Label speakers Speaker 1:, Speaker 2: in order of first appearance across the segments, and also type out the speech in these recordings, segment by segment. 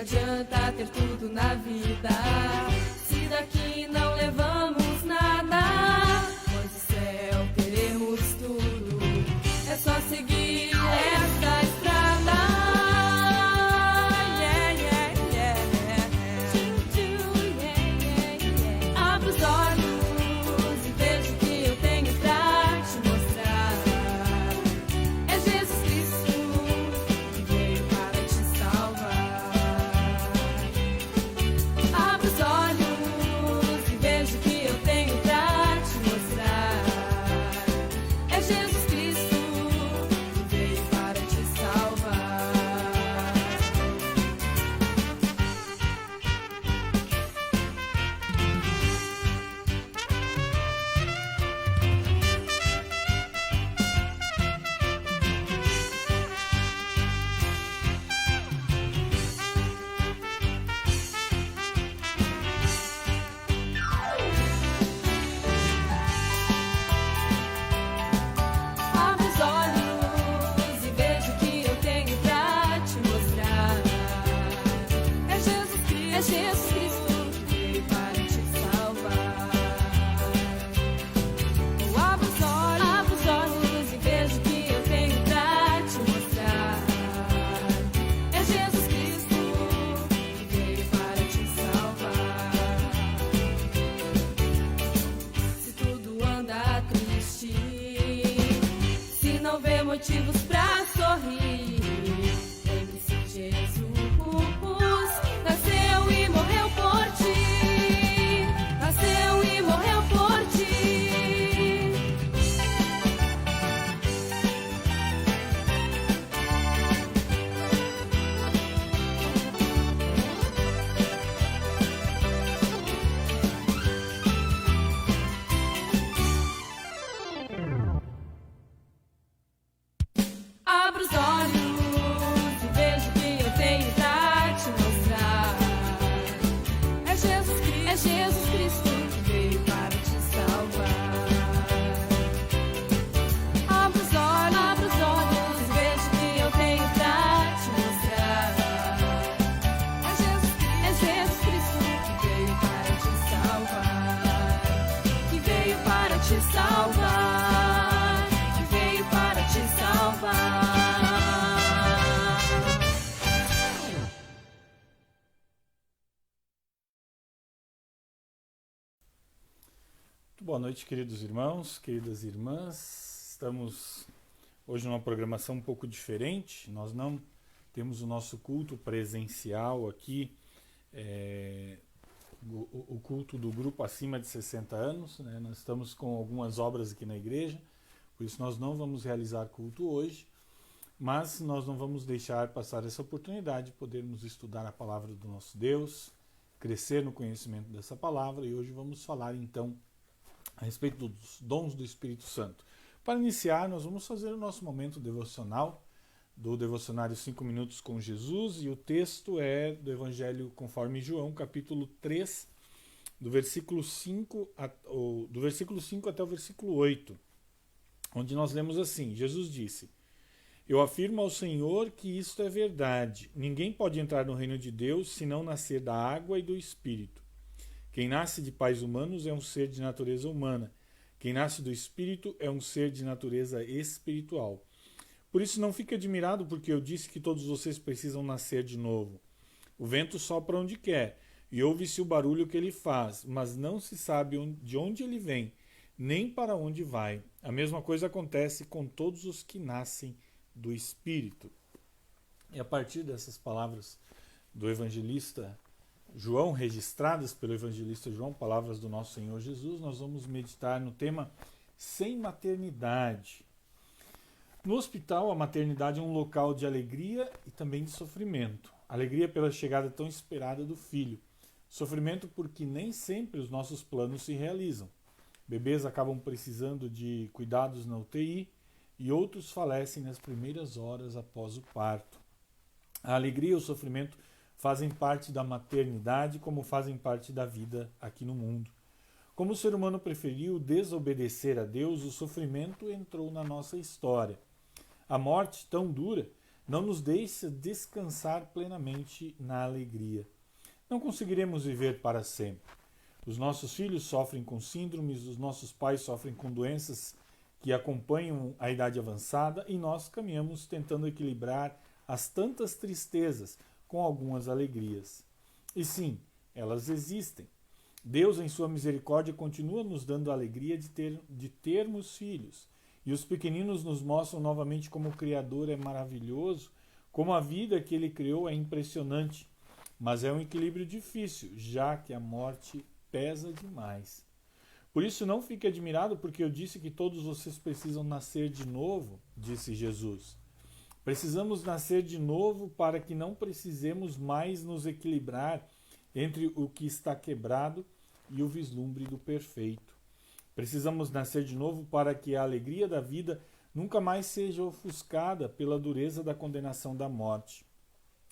Speaker 1: adianta ter tudo na vida se daqui não levamos nada? Pois o céu teremos tudo, é só seguir essa estrada. Yeah, yeah, yeah, yeah. Abra os olhos e veja o que eu tenho pra te mostrar. É Jesus Cristo que veio para te salvar. Abra os olhos e veja o que eu tenho pra te mostrar. É Jesus Cristo que veio para te salvar. Abra os olhos e veja o que eu tenho pra te mostrar. É Jesus Cristo que veio para te salvar. Oh, abra os olhos e veja o que eu tenho pra te mostrar. É Jesus Cristo que veio para te salvar. Se tudo anda triste, se não vê motivos pra sorrir, lembre-se que Jesus nasceu e morreu por ti. Nasceu e morreu por ti. Abra os olhos e veja o que eu tenho pra te mostrar. É Jesus Cristo que veio para te salvar. Abra os olhos e veja o que eu tenho pra te mostrar. É Jesus Cristo que veio para te salvar. Que veio para te salvar. Que veio para te salvar.
Speaker 2: Boa noite, queridos irmãos, queridas irmãs. Estamos hoje numa programação um pouco diferente. Nós não temos o nosso culto presencial aqui, o culto do grupo acima de 60 anos, né? Nós estamos com algumas obras aqui na igreja, por isso nós não vamos realizar culto hoje, mas nós não vamos deixar passar essa oportunidade de podermos estudar a palavra do nosso Deus, crescer no conhecimento dessa palavra, e hoje vamos falar então a respeito dos dons do Espírito Santo. Para iniciar, nós vamos fazer o nosso momento devocional, do Devocionário 5 Minutos com Jesus, e o texto é do Evangelho conforme João, capítulo 3, do versículo 5 até o versículo 8, onde nós lemos assim: Jesus disse: Eu afirmo ao Senhor que isto é verdade. Ninguém pode entrar no reino de Deus se não nascer da água e do Espírito. Quem nasce de pais humanos é um ser de natureza humana. Quem nasce do Espírito é um ser de natureza espiritual. Por isso não fique admirado porque eu disse que todos vocês precisam nascer de novo. O vento sopra onde quer, e ouve-se o barulho que ele faz, mas não se sabe de onde ele vem, nem para onde vai. A mesma coisa acontece com todos os que nascem do Espírito. E a partir dessas palavras do evangelista João, registradas pelo evangelista João, palavras do nosso Senhor Jesus, nós vamos meditar no tema sem maternidade. No hospital, a maternidade é um local de alegria e também de sofrimento. Alegria pela chegada tão esperada do filho. Sofrimento porque nem sempre os nossos planos se realizam. Bebês acabam precisando de cuidados na UTI e outros falecem nas primeiras horas após o parto. A alegria e o sofrimento fazem parte da maternidade, como fazem parte da vida aqui no mundo. Como o ser humano preferiu desobedecer a Deus, o sofrimento entrou na nossa história. A morte tão dura não nos deixa descansar plenamente na alegria. Não conseguiremos viver para sempre. Os nossos filhos sofrem com síndromes, os nossos pais sofrem com doenças que acompanham a idade avançada e nós caminhamos tentando equilibrar as tantas tristezas com algumas alegrias. E sim, elas existem. Deus, em sua misericórdia, continua nos dando a alegria de termos filhos. E os pequeninos nos mostram novamente como o Criador é maravilhoso, como a vida que Ele criou é impressionante. Mas é um equilíbrio difícil, já que a morte pesa demais. Por isso não fique admirado porque eu disse que todos vocês precisam nascer de novo, disse Jesus. Precisamos nascer de novo para que não precisemos mais nos equilibrar entre o que está quebrado e o vislumbre do perfeito. Precisamos nascer de novo para que a alegria da vida nunca mais seja ofuscada pela dureza da condenação da morte.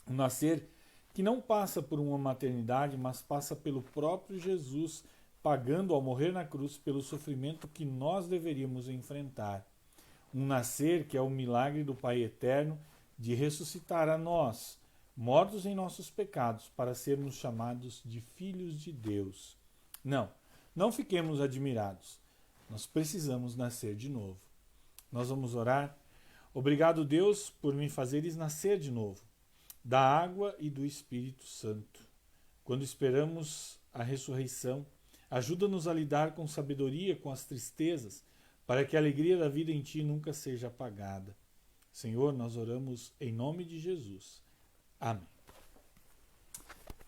Speaker 2: Um nascer que não passa por uma maternidade, mas passa pelo próprio Jesus, pagando ao morrer na cruz pelo sofrimento que nós deveríamos enfrentar. Um nascer que é o milagre do Pai Eterno de ressuscitar a nós, mortos em nossos pecados, para sermos chamados de filhos de Deus. Não fiquemos admirados. Nós precisamos nascer de novo. Nós vamos orar. Obrigado, Deus, por me fazeres nascer de novo, da água e do Espírito Santo. Quando esperamos a ressurreição, ajuda-nos a lidar com sabedoria com as tristezas, para que a alegria da vida em Ti nunca seja apagada. Senhor, nós oramos em nome de Jesus. Amém.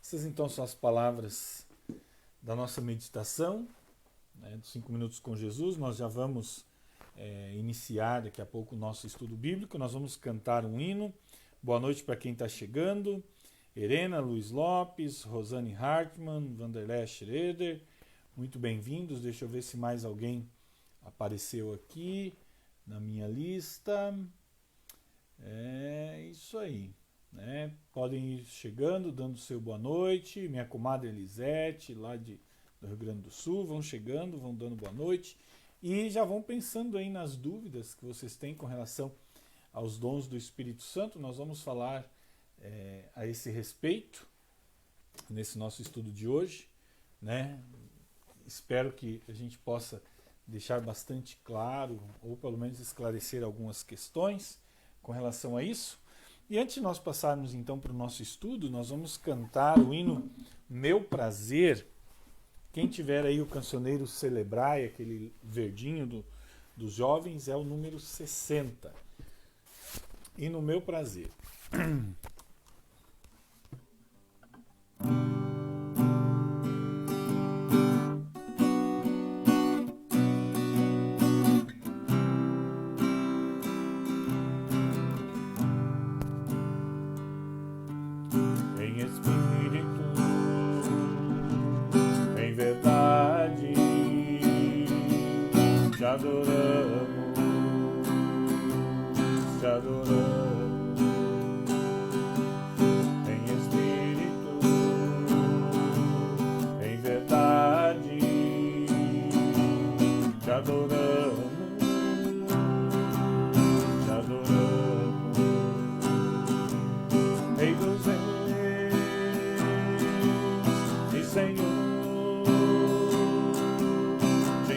Speaker 2: Essas então são as palavras da nossa meditação, dos 5 minutos com Jesus. Nós já vamos iniciar daqui a pouco o nosso estudo bíblico. Nós vamos cantar um hino. Boa noite para quem está chegando. Helena, Luiz Lopes, Rosane Hartmann, Vanderlei Schroeder. Muito bem-vindos. Deixa eu ver se mais alguém apareceu aqui na minha lista. É isso aí. Podem ir chegando, dando seu boa noite. Minha comadre Elisete, lá do Rio Grande do Sul, vão chegando, vão dando boa noite. E já vão pensando aí nas dúvidas que vocês têm com relação aos dons do Espírito Santo. Nós vamos falar a esse respeito nesse nosso estudo de hoje, Espero que a gente possa deixar bastante claro, ou pelo menos esclarecer algumas questões com relação a isso. E antes de nós passarmos então para o nosso estudo, nós vamos cantar o hino Meu Prazer. Quem tiver aí o cancioneiro Celebrai, aquele verdinho dos jovens, é o número 60. Hino Meu Prazer. Te adoramos, em espírito, em verdade, te adoramos, Rei dos Reis e Senhor. Te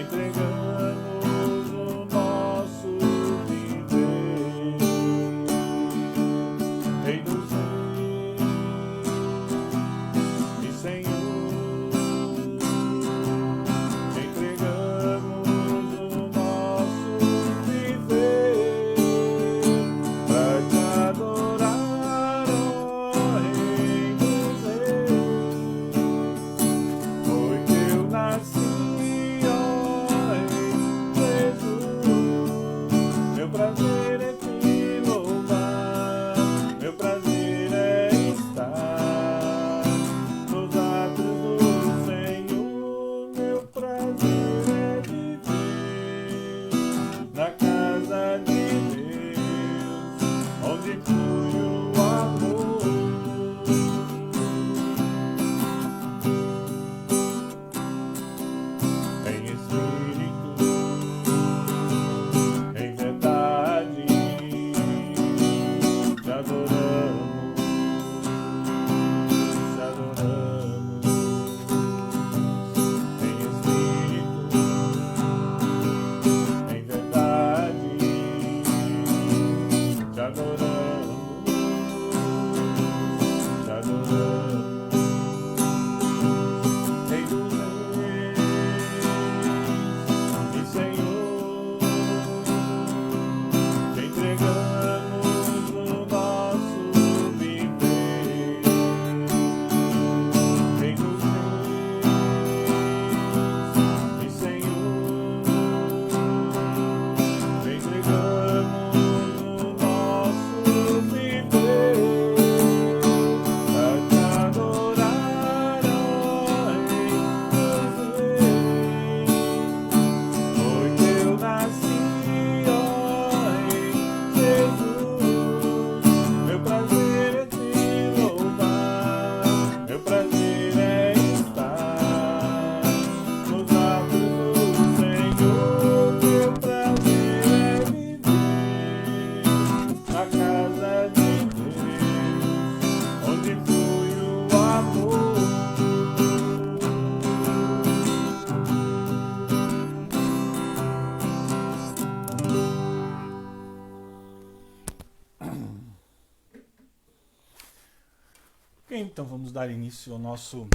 Speaker 2: Então vamos dar início ao nosso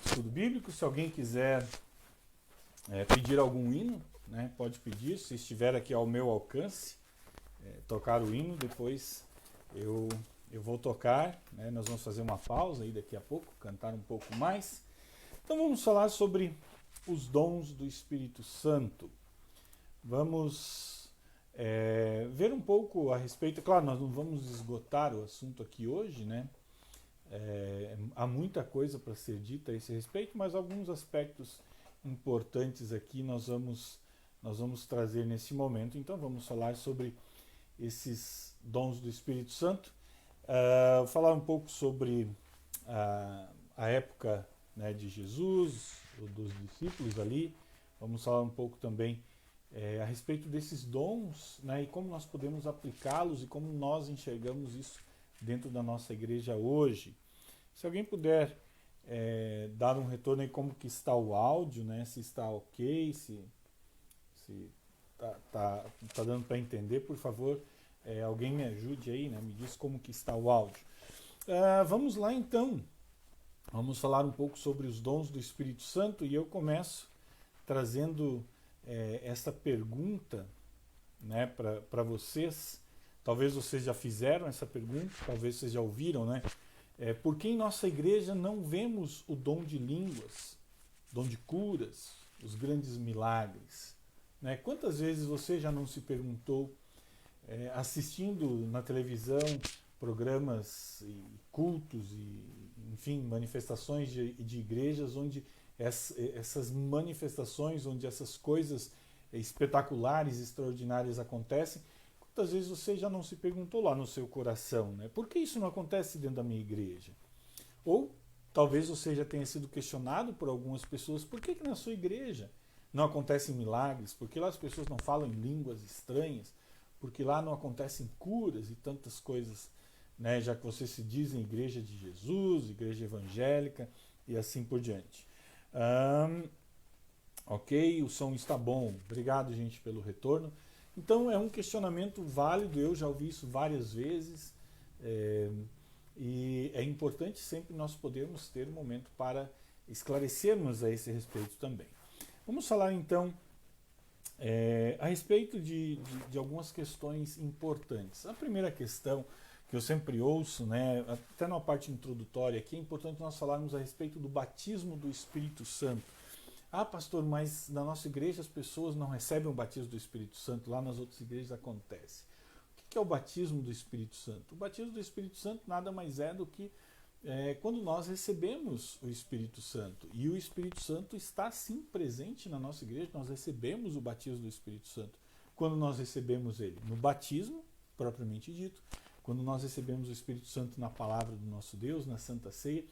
Speaker 2: estudo bíblico. Se alguém quiser pedir algum hino, né, pode pedir. Se estiver aqui ao meu alcance, tocar o hino, depois eu vou tocar. Né, nós vamos fazer uma pausa aí daqui a pouco, cantar um pouco mais. Então vamos falar sobre os dons do Espírito Santo. Vamos ver um pouco a respeito. Claro, nós não vamos esgotar o assunto aqui hoje, né? Há muita coisa para ser dita a esse respeito, mas alguns aspectos importantes aqui nós vamos trazer nesse momento. Então vamos falar sobre esses dons do Espírito Santo, falar um pouco sobre a época, né, de Jesus, dos discípulos ali. Vamos falar um pouco também a respeito desses dons, né, e como nós podemos aplicá-los e como nós enxergamos isso dentro da nossa igreja hoje. Se alguém puder dar um retorno aí como que está o áudio, né? Se está ok, se tá dando para entender, por favor, alguém me ajude aí, né? Me diz como que está o áudio. Vamos lá então, vamos falar um pouco sobre os dons do Espírito Santo e eu começo trazendo essa pergunta, né, para vocês. Talvez vocês já fizeram essa pergunta, talvez vocês já ouviram, né? Por que em nossa igreja não vemos o dom de línguas, dom de curas, os grandes milagres? Né? Quantas vezes você já não se perguntou, assistindo na televisão programas e cultos e, enfim, manifestações de igrejas onde essas manifestações, onde essas coisas espetaculares, extraordinárias acontecem? Quantas vezes você já não se perguntou lá no seu coração, né? Por que isso não acontece dentro da minha igreja? Ou talvez você já tenha sido questionado por algumas pessoas, por que na sua igreja não acontecem milagres? Por que lá as pessoas não falam em línguas estranhas? Por que lá não acontecem curas e tantas coisas, né? Já que você se diz em igreja de Jesus, igreja evangélica e assim por diante. Ok, o som está bom. Obrigado, gente, pelo retorno. Então é um questionamento válido, eu já ouvi isso várias vezes, e é importante sempre nós podermos ter um momento para esclarecermos a esse respeito também. Vamos falar então a respeito de algumas questões importantes. A primeira questão que eu sempre ouço, né, até na parte introdutória aqui, é importante nós falarmos a respeito do batismo do Espírito Santo. Ah, pastor, mas na nossa igreja as pessoas não recebem o batismo do Espírito Santo, lá nas outras igrejas acontece. O que é o batismo do Espírito Santo? O batismo do Espírito Santo nada mais é do que quando nós recebemos o Espírito Santo. E o Espírito Santo está sim presente na nossa igreja, nós recebemos o batismo do Espírito Santo. Quando nós recebemos ele? No batismo, propriamente dito. Quando nós recebemos o Espírito Santo na palavra do nosso Deus, na Santa Ceia,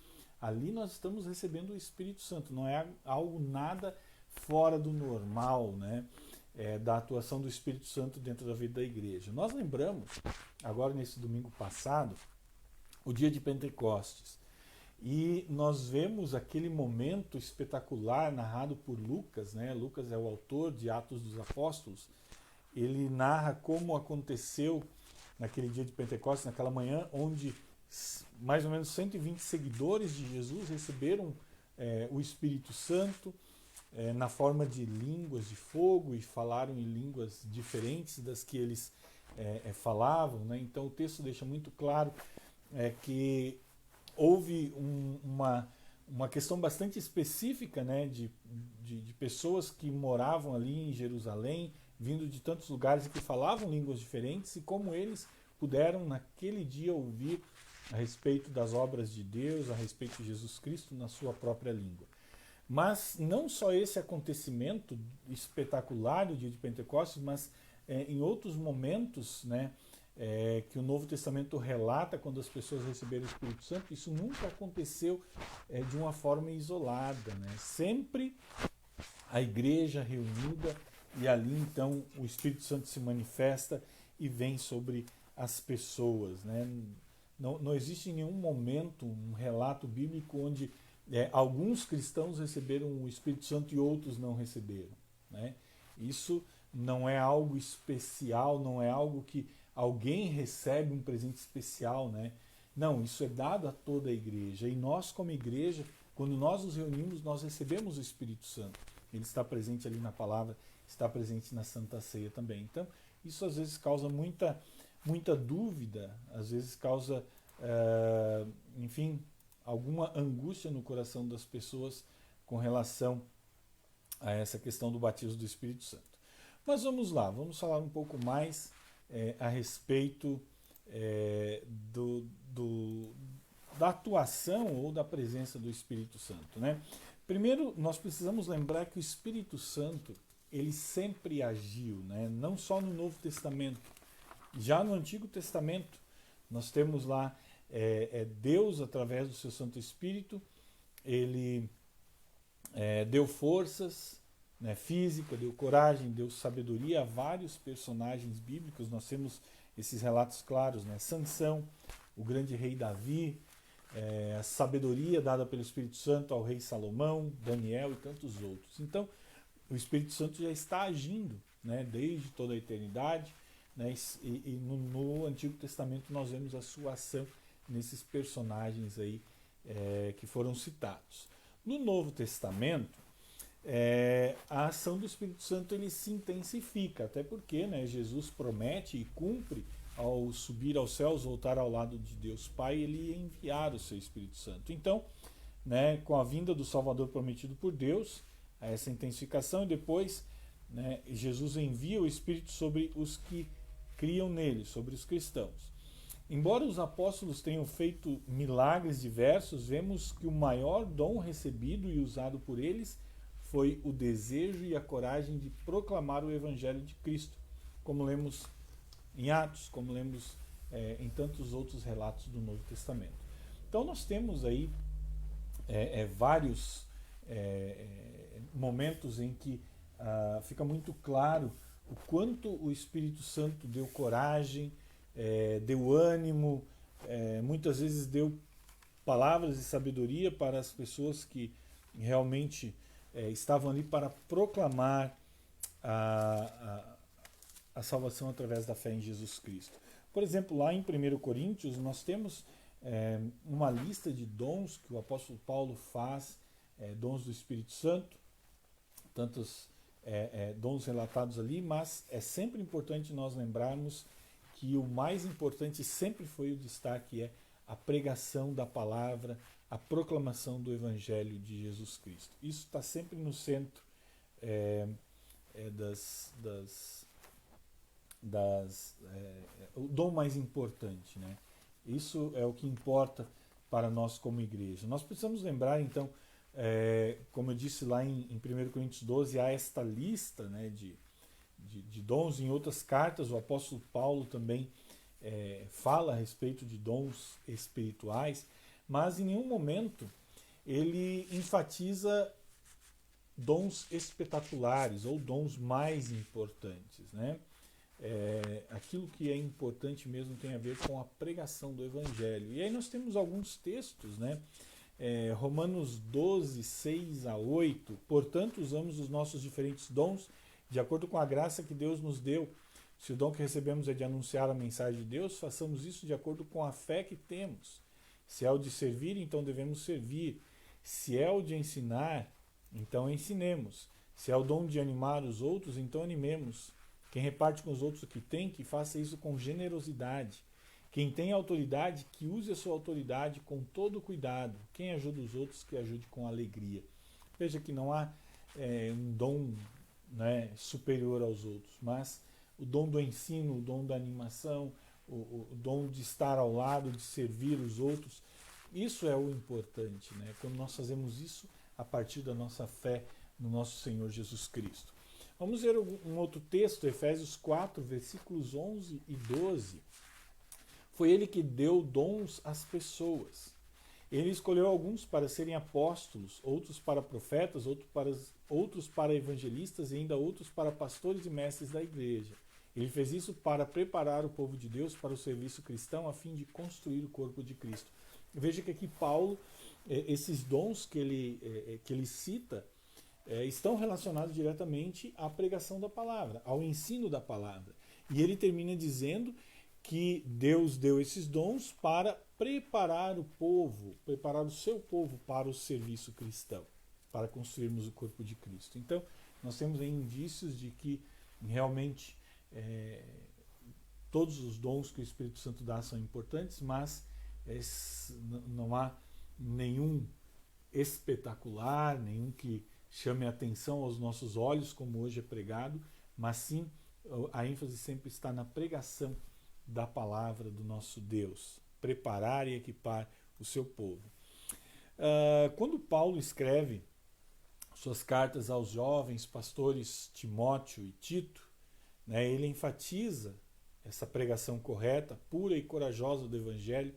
Speaker 2: ali nós estamos recebendo o Espírito Santo, não é algo nada fora do normal, né? da atuação do Espírito Santo dentro da vida da igreja. Nós lembramos, agora nesse domingo passado, o dia de Pentecostes. E nós vemos aquele momento espetacular narrado por Lucas, né? Lucas é o autor de Atos dos Apóstolos. Ele narra como aconteceu naquele dia de Pentecostes, naquela manhã, onde mais ou menos 120 seguidores de Jesus receberam o Espírito Santo na forma de línguas de fogo e falaram em línguas diferentes das que eles falavam, né? Então o texto deixa muito claro que houve uma questão bastante específica, né, de pessoas que moravam ali em Jerusalém, vindo de tantos lugares e que falavam línguas diferentes, e como eles puderam naquele dia ouvir a respeito das obras de Deus, a respeito de Jesus Cristo na sua própria língua. Mas não só esse acontecimento espetacular do dia de Pentecostes, mas em outros momentos, né, que o Novo Testamento relata quando as pessoas receberam o Espírito Santo, isso nunca aconteceu de uma forma isolada, né? Sempre a igreja reunida, e ali então o Espírito Santo se manifesta e vem sobre as pessoas, né? Não existe em nenhum momento um relato bíblico onde alguns cristãos receberam o Espírito Santo e outros não receberam, né? Isso não é algo especial, não é algo que alguém recebe um presente especial, né? Não, isso é dado a toda a igreja. E nós, como igreja, quando nós nos reunimos, nós recebemos o Espírito Santo. Ele está presente ali na palavra, está presente na Santa Ceia também. Então, isso às vezes causa muita dúvida, às vezes causa, enfim, alguma angústia no coração das pessoas com relação a essa questão do batismo do Espírito Santo. Mas vamos lá, vamos falar um pouco mais a respeito da atuação ou da presença do Espírito Santo, né? Primeiro, nós precisamos lembrar que o Espírito Santo, ele sempre agiu, né? Não só no Novo Testamento, já no Antigo Testamento, nós temos lá Deus, através do seu Santo Espírito, ele deu forças, né, física, deu coragem, deu sabedoria a vários personagens bíblicos. Nós temos esses relatos claros, né? Sansão, o grande rei Davi, a sabedoria dada pelo Espírito Santo ao rei Salomão, Daniel e tantos outros. Então, o Espírito Santo já está agindo, né, desde toda a eternidade, né, e no Antigo Testamento nós vemos a sua ação nesses personagens aí que foram citados. No Novo Testamento, a ação do Espírito Santo ele se intensifica, até porque, né, Jesus promete e cumpre ao subir aos céus, voltar ao lado de Deus Pai, ele ia enviar o seu Espírito Santo. Então, né, com a vinda do Salvador prometido por Deus, essa intensificação, e depois, né, Jesus envia o Espírito sobre os que criam nele, sobre os cristãos. Embora os apóstolos tenham feito milagres diversos, vemos que o maior dom recebido e usado por eles foi o desejo e a coragem de proclamar o Evangelho de Cristo, como lemos em Atos, como lemos em tantos outros relatos do Novo Testamento. Então nós temos aí vários momentos em que fica muito claro o quanto o Espírito Santo deu coragem, deu ânimo, muitas vezes deu palavras de sabedoria para as pessoas que realmente estavam ali para proclamar a salvação através da fé em Jesus Cristo. Por exemplo, lá em 1 Coríntios, nós temos uma lista de dons que o apóstolo Paulo faz, dons do Espírito Santo, tantos dons relatados ali, mas é sempre importante nós lembrarmos que o mais importante sempre foi o destaque, a pregação da palavra, a proclamação do Evangelho de Jesus Cristo. Isso está sempre no centro o dom mais importante, né? Isso é o que importa para nós como igreja. Nós precisamos lembrar, então, como eu disse lá em 1 Coríntios 12, há esta lista, né, de dons. Em outras cartas, o apóstolo Paulo também fala a respeito de dons espirituais, mas em nenhum momento ele enfatiza dons espetaculares ou dons mais importantes, né? Aquilo que é importante mesmo tem a ver com a pregação do Evangelho. E aí nós temos alguns textos, né? Romanos 12, 6 a 8. Portanto, usamos os nossos diferentes dons de acordo com a graça que Deus nos deu. Se o dom que recebemos é de anunciar a mensagem de Deus, façamos isso de acordo com a fé que temos. Se é o de servir, então devemos servir. Se é o de ensinar, então ensinemos. Se é o dom de animar os outros, então animemos. Quem reparte com os outros o que tem, que faça isso com generosidade. Quem tem autoridade, que use a sua autoridade com todo cuidado. Quem ajuda os outros, que ajude com alegria. Veja que não há um dom, né, superior aos outros, mas o dom do ensino, o dom da animação, o dom de estar ao lado, de servir os outros, isso é o importante, né? Quando nós fazemos isso a partir da nossa fé no nosso Senhor Jesus Cristo. Vamos ver um outro texto, Efésios 4, versículos 11 e 12. Foi ele que deu dons às pessoas. Ele escolheu alguns para serem apóstolos, outros para profetas, outros para evangelistas e ainda outros para pastores e mestres da igreja. Ele fez isso para preparar o povo de Deus para o serviço cristão, a fim de construir o corpo de Cristo. Veja que aqui Paulo, esses dons que ele cita, estão relacionados diretamente à pregação da palavra, ao ensino da palavra. E ele termina dizendo que Deus deu esses dons para preparar o povo, preparar o seu povo para o serviço cristão, para construirmos o corpo de Cristo. Então, nós temos aí indícios de que realmente todos os dons que o Espírito Santo dá são importantes, mas não há nenhum espetacular, nenhum que chame a atenção aos nossos olhos, como hoje é pregado, mas sim a ênfase sempre está na pregação da palavra do nosso Deus, preparar e equipar o seu povo. Quando Paulo escreve suas cartas aos jovens pastores Timóteo e Tito, né, ele enfatiza essa pregação correta, pura e corajosa do Evangelho,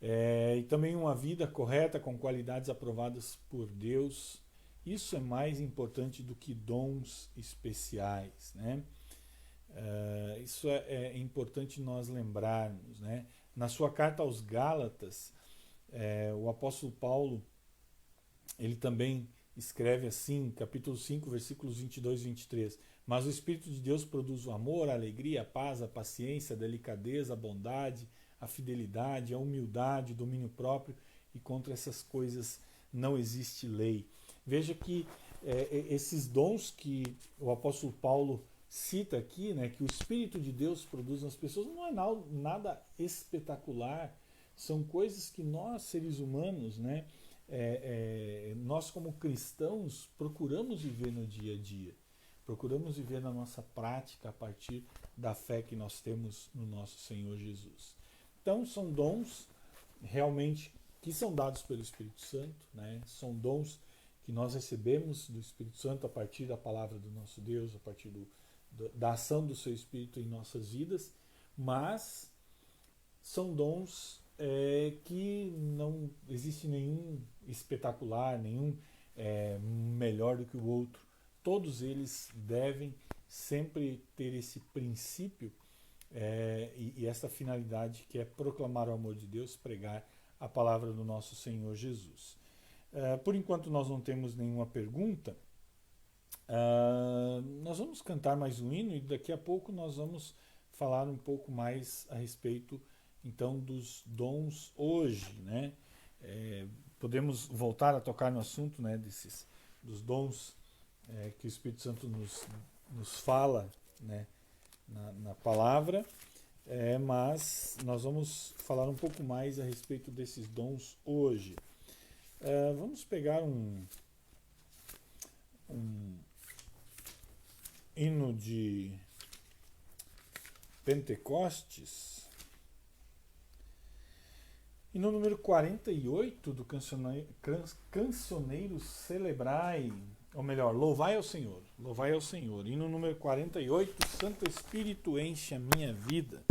Speaker 2: e também uma vida correta com qualidades aprovadas por Deus. Isso é mais importante do que dons especiais, né? Isso é importante nós lembrarmos, né? Na sua carta aos Gálatas, o apóstolo Paulo, ele também escreve assim, capítulo 5, versículos 22 e 23. Mas o Espírito de Deus produz o amor, a alegria, a paz, a paciência, a delicadeza, a bondade, a fidelidade, a humildade, o domínio próprio, e contra essas coisas não existe lei. Veja que esses dons que o apóstolo Paulo cita aqui, né, que o Espírito de Deus produz nas pessoas, não é nada espetacular, são coisas que nós, seres humanos, né, nós como cristãos procuramos viver no dia a dia, procuramos viver na nossa prática a partir da fé que nós temos no nosso Senhor Jesus. Então são dons realmente que são dados pelo Espírito Santo, né, são dons que nós recebemos do Espírito Santo a partir da palavra do nosso Deus, a partir da ação do seu Espírito em nossas vidas, mas são dons que não existe nenhum espetacular, nenhum melhor do que o outro. Todos eles devem sempre ter esse princípio e essa finalidade, que é proclamar o amor de Deus, pregar a palavra do nosso Senhor Jesus. Por enquanto nós não temos nenhuma pergunta. Nós vamos cantar mais um hino e daqui a pouco nós vamos falar um pouco mais a respeito então dos dons hoje, né? Podemos voltar a tocar no assunto, né, dos dons que o Espírito Santo nos fala, né, na palavra, mas nós vamos falar um pouco mais a respeito desses dons hoje. Vamos pegar um hino de Pentecostes, hino número 48 do Cancioneiro Celebrai, ou melhor, Louvai ao Senhor, hino número 48, Santo Espírito enche a minha vida.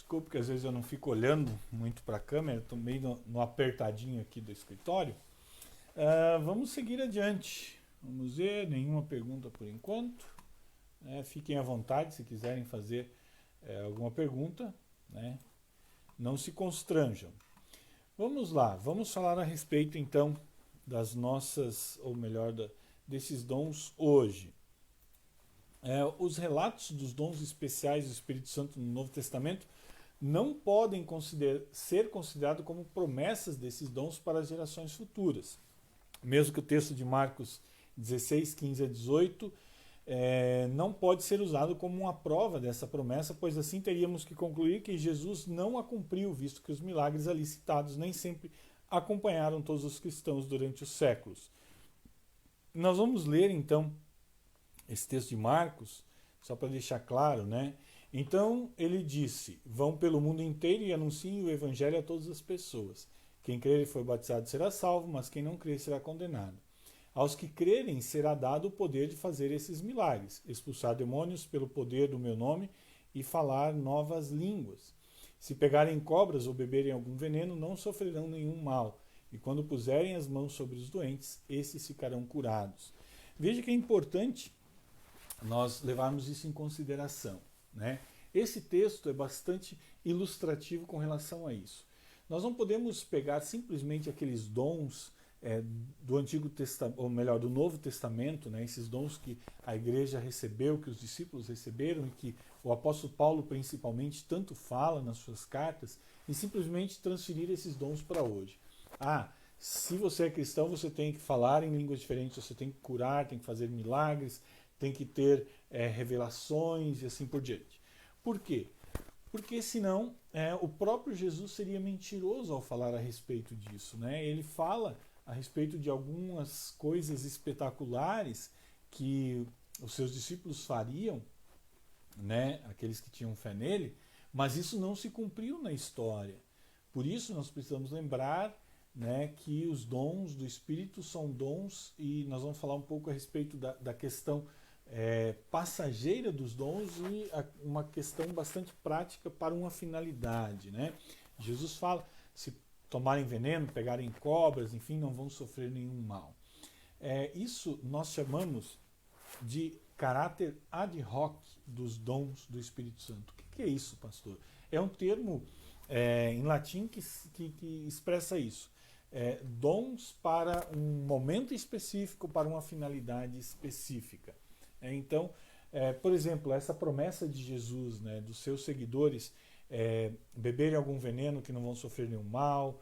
Speaker 2: Desculpe que às vezes eu não fico olhando muito para a câmera, estou meio no apertadinho aqui do escritório. Vamos seguir adiante. Vamos ver, nenhuma pergunta por enquanto. Fiquem à vontade se quiserem fazer alguma pergunta, né? Não se constranjam. Vamos lá, vamos falar a respeito então das nossas, ou melhor, desses dons hoje. Os relatos dos dons especiais do Espírito Santo no Novo Testamento não podem ser considerados como promessas desses dons para as gerações futuras. Mesmo que o texto de Marcos 16, 15 a 18 não pode ser usado como uma prova dessa promessa, pois assim teríamos que concluir que Jesus não a cumpriu, visto que os milagres ali citados nem sempre acompanharam todos os cristãos durante os séculos. Nós vamos ler então esse texto de Marcos, só para deixar claro, né? Então ele disse: vão pelo mundo inteiro e anunciem o evangelho a todas as pessoas. Quem crer e for batizado será salvo, mas quem não crer será condenado. Aos que crerem será dado o poder de fazer esses milagres, expulsar demônios pelo poder do meu nome e falar novas línguas. Se pegarem cobras ou beberem algum veneno, não sofrerão nenhum mal. E quando puserem as mãos sobre os doentes, esses ficarão curados. Veja que é importante nós levarmos isso em consideração, né? Esse texto é bastante ilustrativo com relação a isso. Nós não podemos pegar simplesmente aqueles dons do Antigo Testamento, ou melhor, do Novo Testamento, né? Esses dons que a igreja recebeu, que os discípulos receberam e que o apóstolo Paulo principalmente tanto fala nas suas cartas, e simplesmente transferir esses dons para hoje. Se você é cristão, você tem que falar em línguas diferentes, você tem que curar, tem que fazer milagres, tem que ter revelações e assim por diante. Por quê? Porque senão o próprio Jesus seria mentiroso ao falar a respeito disso, né? Ele fala a respeito de algumas coisas espetaculares que os seus discípulos fariam, né? Aqueles que tinham fé nele, mas isso não se cumpriu na história. Por isso nós precisamos lembrar, né, que os dons do Espírito são dons, e nós vamos falar um pouco a respeito da questão passageira dos dons e uma questão bastante prática para uma finalidade, né? Jesus fala, se tomarem veneno, pegarem cobras, enfim, não vão sofrer nenhum mal. Isso nós chamamos de caráter ad hoc dos dons do Espírito Santo. O que é isso, pastor? É um termo em latim que expressa isso. Dons para um momento específico, para uma finalidade específica. Então, por exemplo, essa promessa de Jesus, né, dos seus seguidores beberem algum veneno que não vão sofrer nenhum mal,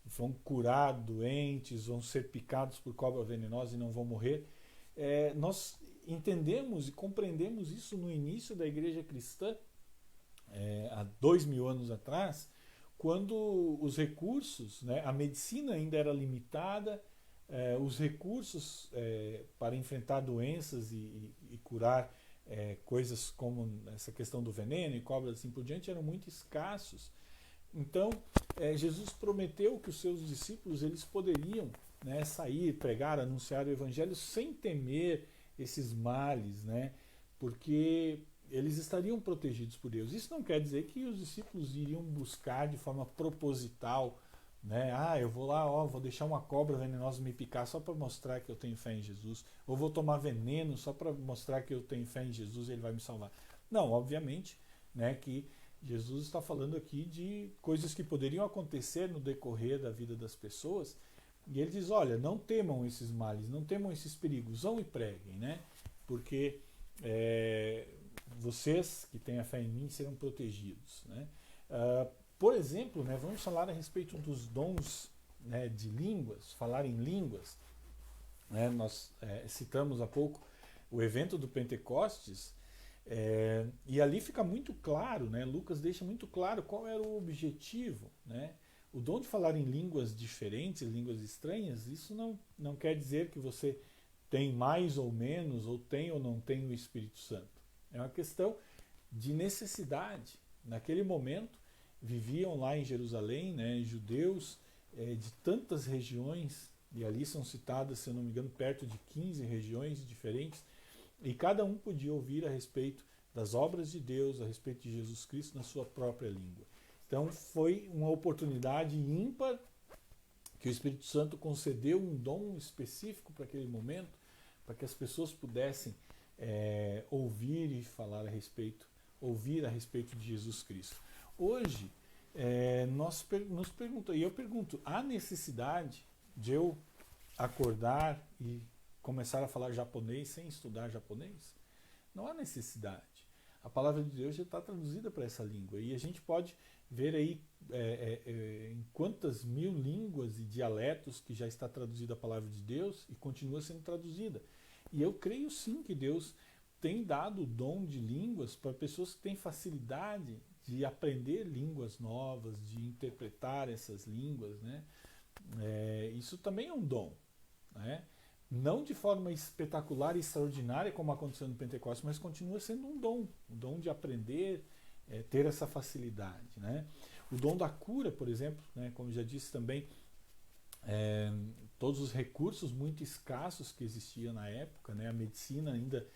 Speaker 2: vão curar doentes, vão ser picados por cobra venenosa e não vão morrer. Nós entendemos e compreendemos isso no início da igreja cristã, há 2000 anos atrás, quando os recursos, né, a medicina ainda era limitada, os recursos para enfrentar doenças e curar coisas como essa questão do veneno e cobras assim por diante eram muito escassos. Então, Jesus prometeu que os seus discípulos eles poderiam, né, sair, pregar, anunciar o evangelho sem temer esses males, né, porque eles estariam protegidos por Deus. Isso não quer dizer que os discípulos iriam buscar de forma proposital, né? Eu vou lá, vou deixar uma cobra venenosa me picar só para mostrar que eu tenho fé em Jesus, ou vou tomar veneno só para mostrar que eu tenho fé em Jesus e ele vai me salvar. Não, obviamente, né, que Jesus está falando aqui de coisas que poderiam acontecer no decorrer da vida das pessoas, e ele diz, olha, não temam esses males, não temam esses perigos, vão e preguem, né? Porque vocês que têm a fé em mim serão protegidos, né? Por exemplo, né, vamos falar a respeito dos dons, né, de línguas, falar em línguas, né? Nós citamos há pouco o evento do Pentecostes, e ali fica muito claro, né, Lucas deixa muito claro qual era o objetivo, né? O dom de falar em línguas diferentes, línguas estranhas, isso não quer dizer que você tem mais ou menos, ou tem ou não tem o Espírito Santo. É uma questão de necessidade. Naquele momento, viviam lá em Jerusalém, né, judeus de tantas regiões, e ali são citadas, se eu não me engano, perto de 15 regiões diferentes, e cada um podia ouvir a respeito das obras de Deus, a respeito de Jesus Cristo na sua própria língua. Então foi uma oportunidade ímpar que o Espírito Santo concedeu um dom específico para aquele momento, para que as pessoas pudessem ouvir e falar a respeito, ouvir a respeito de Jesus Cristo. Hoje, nos pergunta, e eu pergunto, há necessidade de eu acordar e começar a falar japonês sem estudar japonês? Não há necessidade. A palavra de Deus já está traduzida para essa língua e a gente pode ver aí em quantas mil línguas e dialetos que já está traduzida a palavra de Deus e continua sendo traduzida. E eu creio sim que Deus tem dado o dom de línguas para pessoas que têm facilidade de aprender línguas novas, de interpretar essas línguas, né? Isso também é um dom, né? Não de forma espetacular e extraordinária como aconteceu no Pentecostes, mas continua sendo um dom de aprender, ter essa facilidade, né? O dom da cura, por exemplo, né, como já disse também, todos os recursos muito escassos que existiam na época, né, a medicina ainda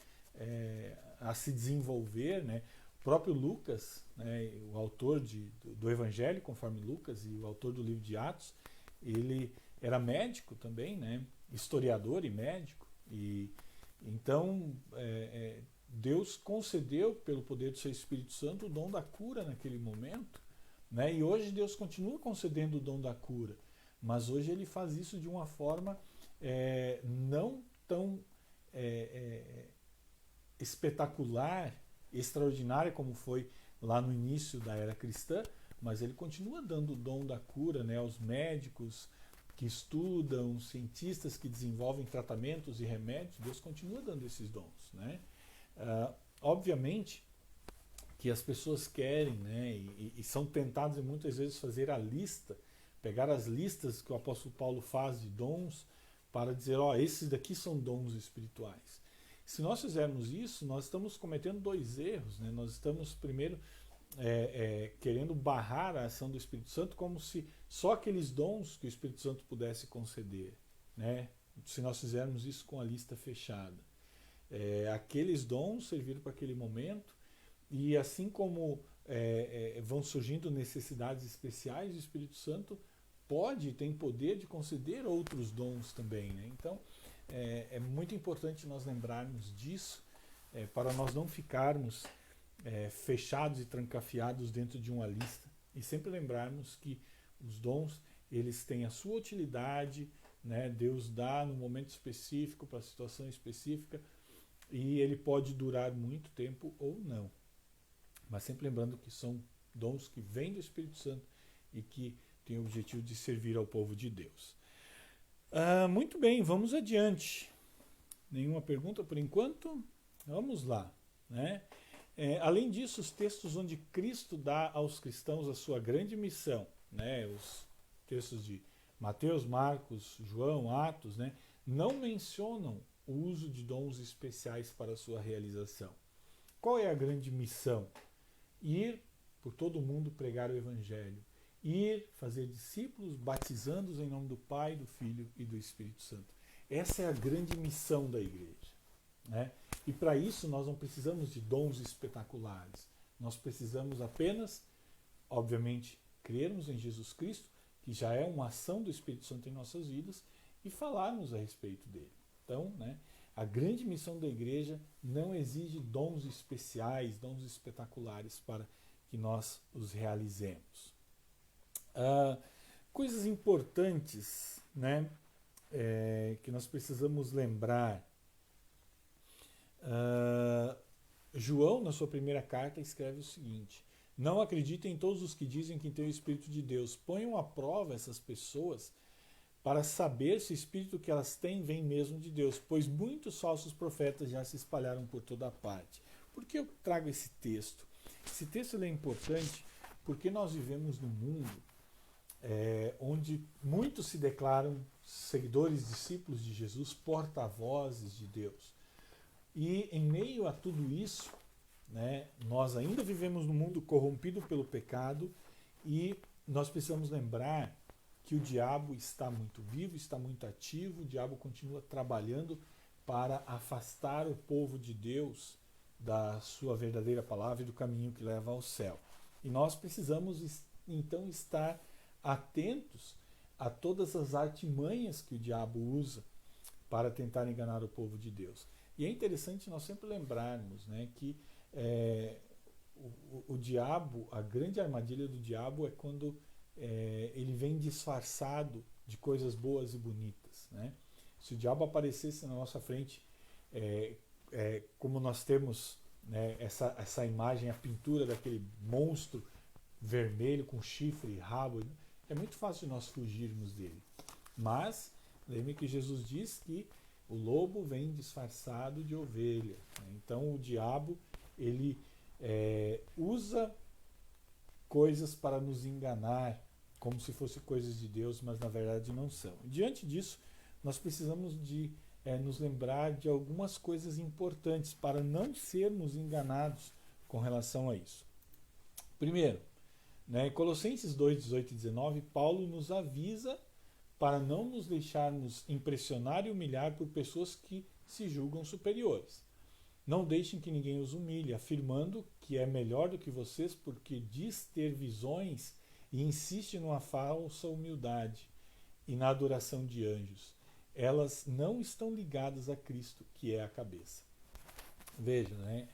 Speaker 2: a se desenvolver, né? O próprio Lucas, né, o autor do Evangelho, conforme Lucas, e o autor do livro de Atos, ele era médico também, né, historiador e médico, e então Deus concedeu, pelo poder do seu Espírito Santo, o dom da cura naquele momento, né, e hoje Deus continua concedendo o dom da cura, mas hoje ele faz isso de uma forma não tão espetacular, extraordinária como foi lá no início da era cristã, mas ele continua dando o dom da cura, né, aos médicos que estudam, cientistas que desenvolvem tratamentos e remédios. Deus continua dando esses dons, né? Obviamente que as pessoas querem, né, e são tentadas muitas vezes fazer a lista, pegar as listas que o apóstolo Paulo faz de dons para dizer, esses daqui são dons espirituais. Se nós fizermos isso, nós estamos cometendo dois erros, né? Nós estamos primeiro querendo barrar a ação do Espírito Santo como se só aqueles dons que o Espírito Santo pudesse conceder, né? Se nós fizermos isso com a lista fechada. Aqueles dons serviram para aquele momento e assim como vão surgindo necessidades especiais, o Espírito Santo pode e tem poder de conceder outros dons também, né? Então é muito importante nós lembrarmos disso para nós não ficarmos fechados e trancafiados dentro de uma lista e sempre lembrarmos que os dons eles têm a sua utilidade, né? Deus dá no momento específico para a situação específica e ele pode durar muito tempo ou não, mas sempre lembrando que são dons que vêm do Espírito Santo e que têm o objetivo de servir ao povo de Deus. Muito bem, vamos adiante. Nenhuma pergunta por enquanto? Vamos lá, né? Além disso, os textos onde Cristo dá aos cristãos a sua grande missão, né, os textos de Mateus, Marcos, João, Atos, né, não mencionam o uso de dons especiais para a sua realização. Qual é a grande missão? Ir por todo o mundo pregar o Evangelho. Ir fazer discípulos, batizando-os em nome do Pai, do Filho e do Espírito Santo. Essa é a grande missão da igreja, né? E para isso nós não precisamos de dons espetaculares. Nós precisamos apenas, obviamente, crermos em Jesus Cristo, que já é uma ação do Espírito Santo em nossas vidas, e falarmos a respeito dele. Então, né, a grande missão da igreja não exige dons especiais, dons espetaculares para que nós os realizemos. Coisas importantes, né, que nós precisamos lembrar. João, na sua primeira carta, escreve o seguinte: não acreditem em todos os que dizem que têm o Espírito de Deus. Ponham à prova essas pessoas para saber se o Espírito que elas têm vem mesmo de Deus, pois muitos falsos profetas já se espalharam por toda parte. Por que eu trago esse texto? Esse texto é importante porque nós vivemos num mundo onde muitos se declaram seguidores, discípulos de Jesus, porta-vozes de Deus. E em meio a tudo isso, né, nós ainda vivemos num mundo corrompido pelo pecado e nós precisamos lembrar que o diabo está muito vivo, está muito ativo, o diabo continua trabalhando para afastar o povo de Deus da sua verdadeira palavra e do caminho que leva ao céu. E nós precisamos então estar atentos a todas as artimanhas que o diabo usa para tentar enganar o povo de Deus. E é interessante nós sempre lembrarmos, né, que o diabo, a grande armadilha do diabo é quando ele vem disfarçado de coisas boas e bonitas, né? Se o diabo aparecesse na nossa frente, como nós temos, né, essa imagem, a pintura daquele monstro vermelho com chifre e rabo, é muito fácil de nós fugirmos dele. Mas lembre que Jesus diz que o lobo vem disfarçado de ovelha, né? Então o diabo ele usa coisas para nos enganar, como se fossem coisas de Deus, mas na verdade não são. Diante disso, nós precisamos de nos lembrar de algumas coisas importantes para não sermos enganados com relação a isso. Primeiro, né, em Colossenses 2, 18 e 19, Paulo nos avisa para não nos deixarmos impressionar e humilhar por pessoas que se julgam superiores. Não deixem que ninguém os humilhe, afirmando que é melhor do que vocês porque diz ter visões e insiste numa falsa humildade e na adoração de anjos. Elas não estão ligadas a Cristo, que é a cabeça. Veja, né?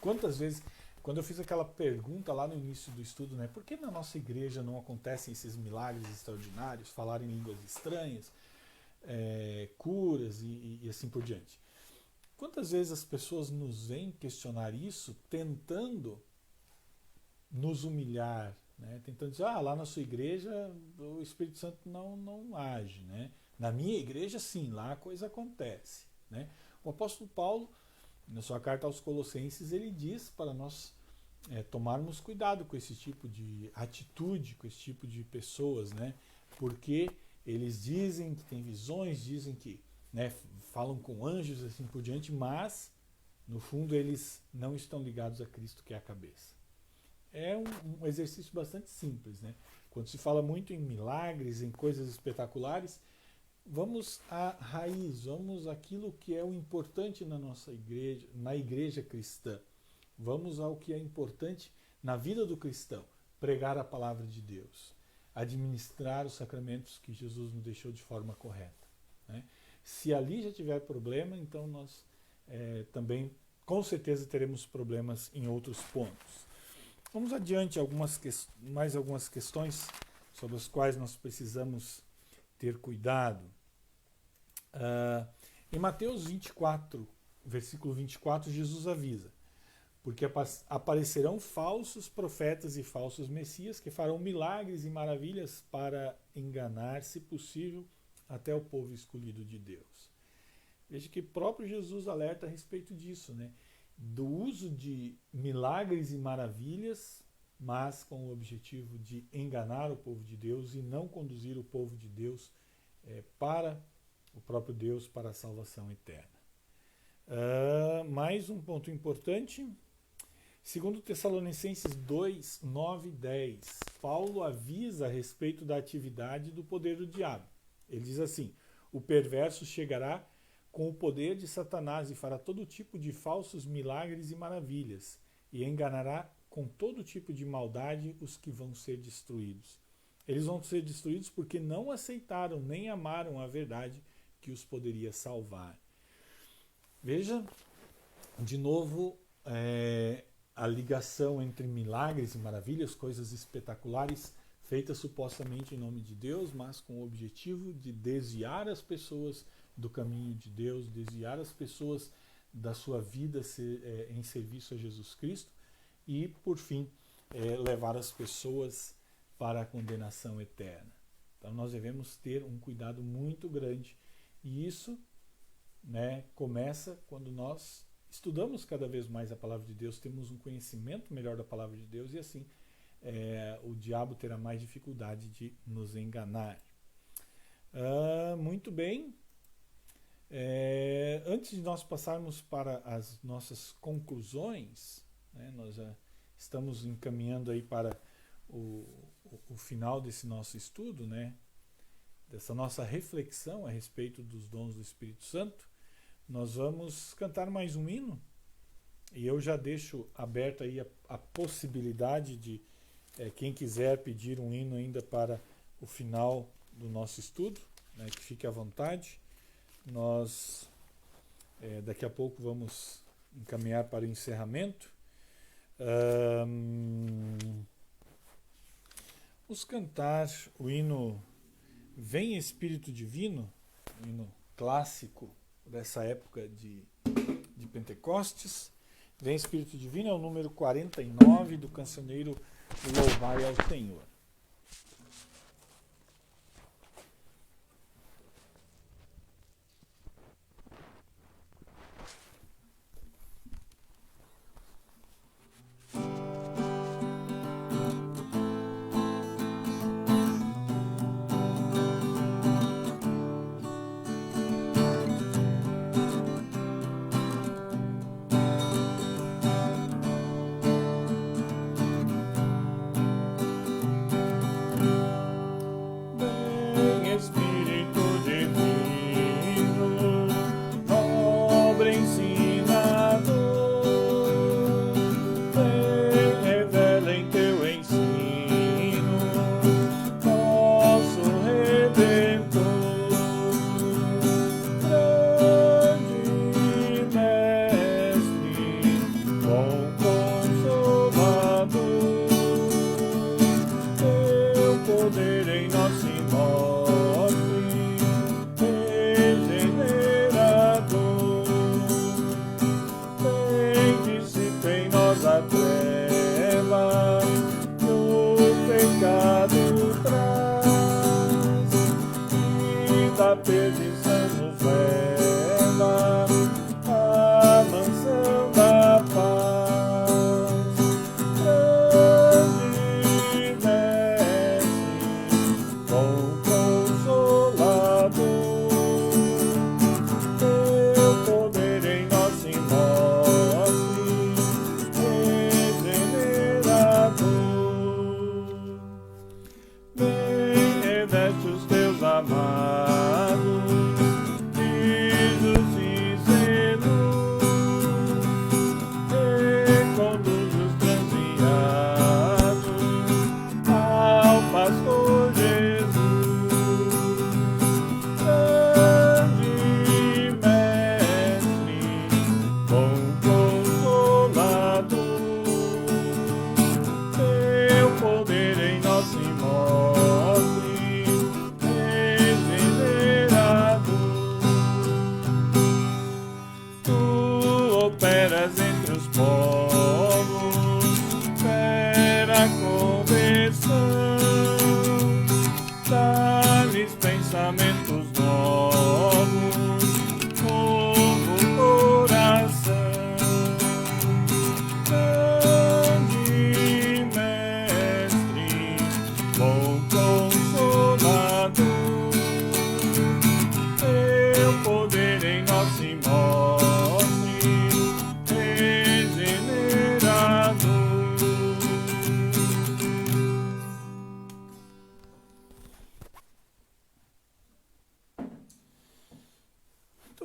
Speaker 2: Quantas vezes, quando eu fiz aquela pergunta lá no início do estudo, né, por que na nossa igreja não acontecem esses milagres extraordinários, falar em línguas estranhas, curas e assim por diante? Quantas vezes as pessoas nos vêm questionar isso, tentando nos humilhar, né? Tentando dizer, lá na sua igreja o Espírito Santo não age, né? Na minha igreja, sim, lá a coisa acontece, né? O apóstolo Paulo, na sua carta aos Colossenses, ele diz para nós tomarmos cuidado com esse tipo de atitude, com esse tipo de pessoas, né? Porque eles dizem que têm visões, dizem que, né, falam com anjos e assim por diante, mas no fundo eles não estão ligados a Cristo, que é a cabeça. É um exercício bastante simples, né? Quando se fala muito em milagres, em coisas espetaculares, vamos à raiz, vamos àquilo que é o importante na nossa igreja, na igreja cristã. Vamos ao que é importante na vida do cristão, pregar a palavra de Deus, administrar os sacramentos que Jesus nos deixou de forma correta, né? Se ali já tiver problema, então nós também com certeza teremos problemas em outros pontos. Vamos adiante, mais algumas questões sobre as quais nós precisamos ter cuidado. Em Mateus 24, versículo 24, Jesus avisa: porque aparecerão falsos profetas e falsos messias que farão milagres e maravilhas para enganar, se possível, até o povo escolhido de Deus. Veja que próprio Jesus alerta a respeito disso, né? Do uso de milagres e maravilhas, mas com o objetivo de enganar o povo de Deus e não conduzir o povo de Deus para o próprio Deus, para a salvação eterna. Mais um ponto importante. Segundo Tessalonicenses 2, 9 e 10, Paulo avisa a respeito da atividade do poder do diabo. Ele diz assim: o perverso chegará com o poder de Satanás e fará todo tipo de falsos milagres e maravilhas, e enganará com todo tipo de maldade os que vão ser destruídos. Eles vão ser destruídos porque não aceitaram nem amaram a verdade que os poderia salvar. Veja, de novo, a ligação entre milagres e maravilhas, coisas espetaculares, feitas supostamente em nome de Deus, mas com o objetivo de desviar as pessoas do caminho de Deus, desviar as pessoas da sua vida em serviço a Jesus Cristo e, por fim, levar as pessoas para a condenação eterna. Então nós devemos ter um cuidado muito grande e isso, né, começa quando nós estudamos cada vez mais a palavra de Deus, temos um conhecimento melhor da palavra de Deus e assim o diabo terá mais dificuldade de nos enganar. Muito bem. Antes de nós passarmos para as nossas conclusões, né, nós já estamos encaminhando aí para o final desse nosso estudo, né, dessa nossa reflexão a respeito dos dons do Espírito Santo. Nós vamos cantar mais um hino, e depois nós vamos orar. Então, E eu já deixo aberta aí a possibilidade de quem quiser pedir um hino ainda para o final do nosso estudo, né, que fique à vontade. Nós daqui a pouco vamos encaminhar para o encerramento. Vamos cantar o hino Vem Espírito Divino, um hino clássico dessa época de Pentecostes. Vem Espírito Divino é o número 49 do cancioneiro Louvai ao Senhor.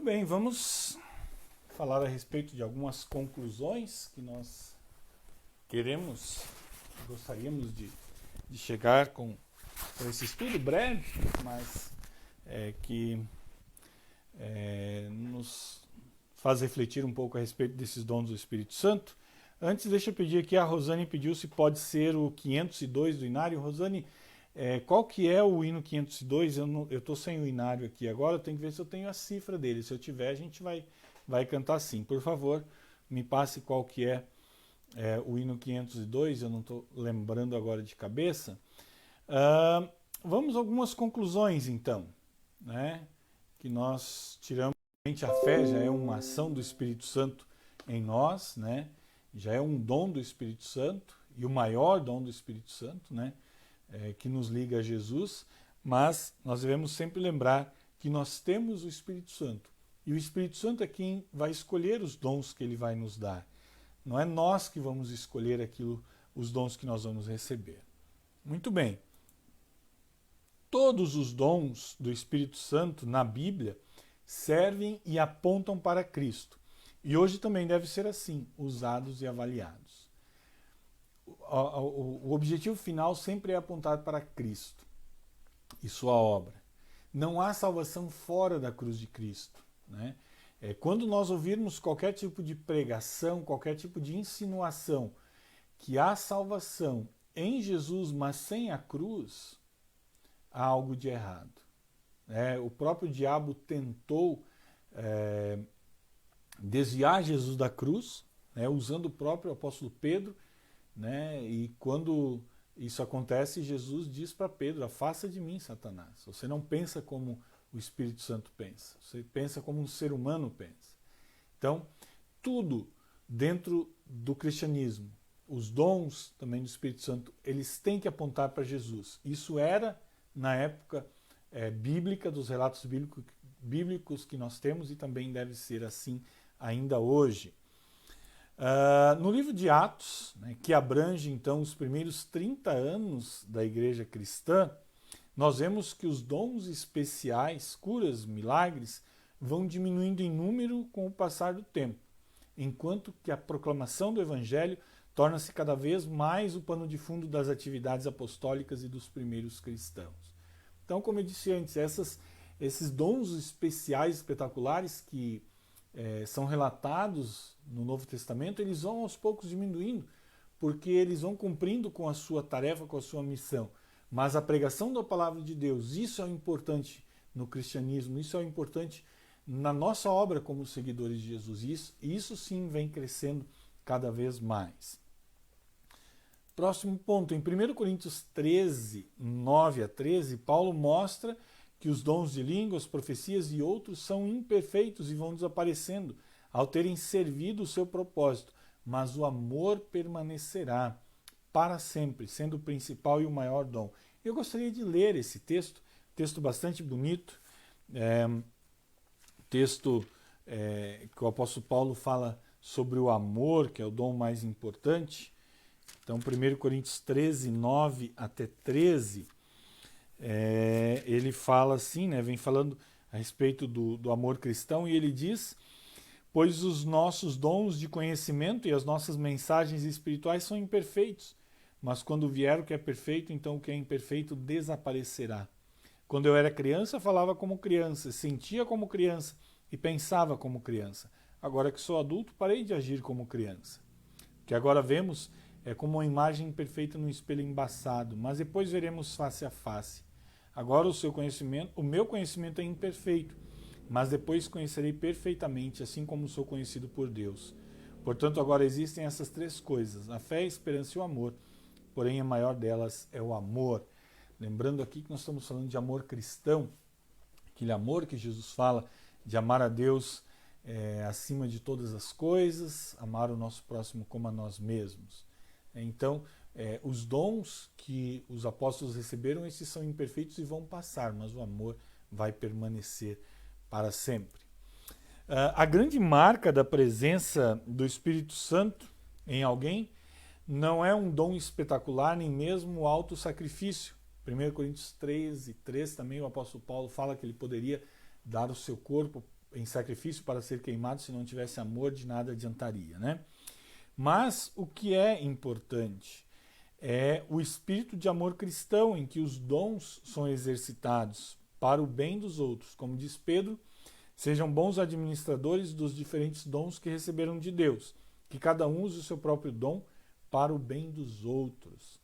Speaker 2: Bem, vamos falar a respeito de algumas conclusões que nós gostaríamos de chegar com esse estudo breve, mas que nos faz refletir um pouco a respeito desses dons do Espírito Santo. Antes, deixa eu pedir aqui, a Rosane pediu se pode ser o 502 do Inário. Rosane, qual que é o hino 502? Eu estou sem o Inário aqui agora, eu tenho que ver se eu tenho a cifra dele. Se eu tiver, a gente vai cantar sim. Por favor, me passe qual que é o hino 502, eu não estou lembrando agora de cabeça. Vamos a algumas conclusões, então, né? Que nós tiramos. A fé já é uma ação do Espírito Santo em nós, né? Já é um dom do Espírito Santo, e o maior dom do Espírito Santo, né? Que nos liga a Jesus, mas nós devemos sempre lembrar que nós temos o Espírito Santo, e o Espírito Santo é quem vai escolher os dons que ele vai nos dar. Não é nós que vamos escolher os dons que nós vamos receber. Muito bem. Todos os dons do Espírito Santo na Bíblia servem e apontam para Cristo. E hoje também deve ser assim, usados e avaliados. O objetivo final sempre é apontar para Cristo e sua obra. Não há salvação fora da cruz de Cristo, né? Quando nós ouvirmos qualquer tipo de pregação, qualquer tipo de insinuação que há salvação em Jesus, mas sem a cruz, há algo de errado. O próprio diabo tentou desviar Jesus da cruz, usando o próprio apóstolo Pedro, e quando isso acontece, Jesus diz para Pedro: afasta de mim, Satanás. Você não pensa como o Espírito Santo pensa, você pensa como um ser humano pensa. Então, tudo dentro do cristianismo, os dons também do Espírito Santo, eles têm que apontar para Jesus. Isso era na época bíblica, dos relatos bíblicos que nós temos, e também deve ser assim ainda hoje. No livro de Atos, que abrange então os primeiros 30 anos da igreja cristã, nós vemos que os dons especiais, curas, milagres, vão diminuindo em número com o passar do tempo, enquanto que a proclamação do evangelho torna-se cada vez mais o pano de fundo das atividades apostólicas e dos primeiros cristãos. Então, como eu disse antes, esses dons especiais, espetaculares que são relatados no Novo Testamento, eles vão aos poucos diminuindo, porque eles vão cumprindo com a sua tarefa, com a sua missão. Mas a pregação da palavra de Deus, isso é o importante no cristianismo, isso é o importante na nossa obra como seguidores de Jesus. Isso sim vem crescendo cada vez mais. Próximo ponto, em 1 Coríntios 13, 9 a 13, Paulo mostra que os dons de línguas, profecias e outros são imperfeitos e vão desaparecendo ao terem servido o seu propósito, mas o amor permanecerá para sempre, sendo o principal e o maior dom. Eu gostaria de ler esse texto bastante bonito, texto que o apóstolo Paulo fala sobre o amor, que é o dom mais importante. Então, 1 Coríntios 13, 9 até 13, ele fala assim, vem falando a respeito do amor cristão, e ele diz: pois os nossos dons de conhecimento e as nossas mensagens espirituais são imperfeitos, mas quando vier o que é perfeito, então o que é imperfeito desaparecerá. Quando eu era criança, falava como criança, sentia como criança e pensava como criança. Agora que sou adulto, parei de agir como criança. O que agora vemos é como uma imagem perfeita num espelho embaçado, mas depois veremos face a face. Agora o meu conhecimento é imperfeito, mas depois conhecerei perfeitamente, assim como sou conhecido por Deus. Portanto, agora existem essas três coisas: a fé, a esperança e o amor. Porém, a maior delas é o amor. Lembrando aqui que nós estamos falando de amor cristão, aquele amor que Jesus fala de amar a Deus acima de todas as coisas, amar o nosso próximo como a nós mesmos. Então, os dons que os apóstolos receberam, esses são imperfeitos e vão passar, mas o amor vai permanecer para sempre. A grande marca da presença do Espírito Santo em alguém não é um dom espetacular, nem mesmo o alto sacrifício. 1 Coríntios 13, 3 também o apóstolo Paulo fala que ele poderia dar o seu corpo em sacrifício para ser queimado, se não tivesse amor, de nada adiantaria, Mas o que é importante é o espírito de amor cristão, em que os dons são exercitados para o bem dos outros. Como diz Pedro, sejam bons administradores dos diferentes dons que receberam de Deus, que cada um use o seu próprio dom para o bem dos outros.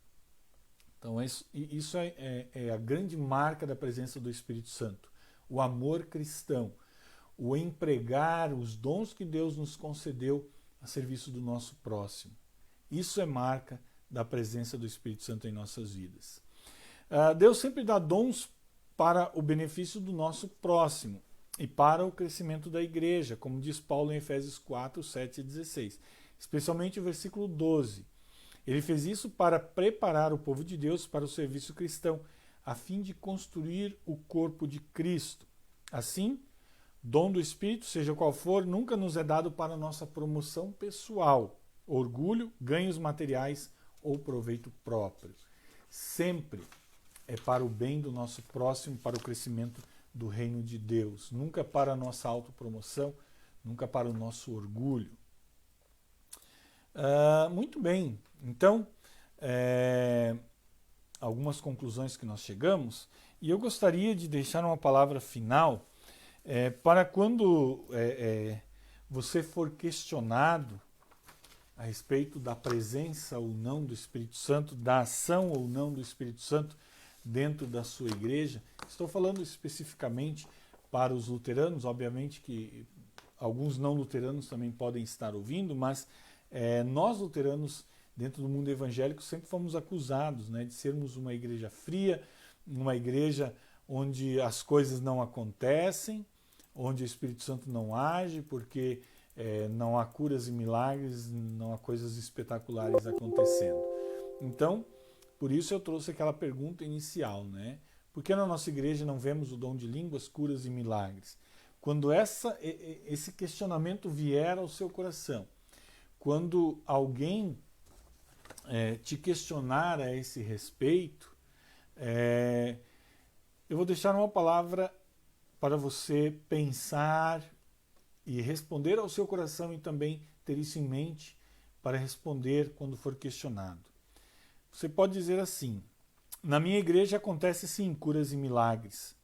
Speaker 2: Então isso é a grande marca da presença do Espírito Santo. O amor cristão, o empregar os dons que Deus nos concedeu a serviço do nosso próximo. Isso é marca da presença do Espírito Santo em nossas vidas. Deus sempre dá dons para o benefício do nosso próximo e para o crescimento da igreja, como diz Paulo em Efésios 4, 7 e 16. Especialmente o versículo 12. Ele fez isso para preparar o povo de Deus para o serviço cristão, a fim de construir o corpo de Cristo. Assim, dom do Espírito, seja qual for, nunca nos é dado para nossa promoção pessoal, orgulho, ganhos materiais ou proveito próprio. Sempre é para o bem do nosso próximo, para o crescimento do reino de Deus. Nunca para a nossa autopromoção, nunca para o nosso orgulho. Muito bem, então, algumas conclusões que nós chegamos, e eu gostaria de deixar uma palavra final para quando você for questionado a respeito da presença ou não do Espírito Santo, da ação ou não do Espírito Santo dentro da sua igreja. Estou falando especificamente para os luteranos, obviamente que alguns não luteranos também podem estar ouvindo, mas nós luteranos, dentro do mundo evangélico, sempre fomos acusados, né, de sermos uma igreja fria, uma igreja onde as coisas não acontecem, onde o Espírito Santo não age, porque não há curas e milagres, não há coisas espetaculares acontecendo. Então, por isso eu trouxe aquela pergunta inicial, né? Por que na nossa igreja não vemos o dom de línguas, curas e milagres? Quando esse questionamento vier ao seu coração, quando alguém te questionar a esse respeito, eu vou deixar uma palavra para você pensar e responder ao seu coração e também ter isso em mente para responder quando for questionado. Você pode dizer assim: na minha igreja acontece sim curas e milagres.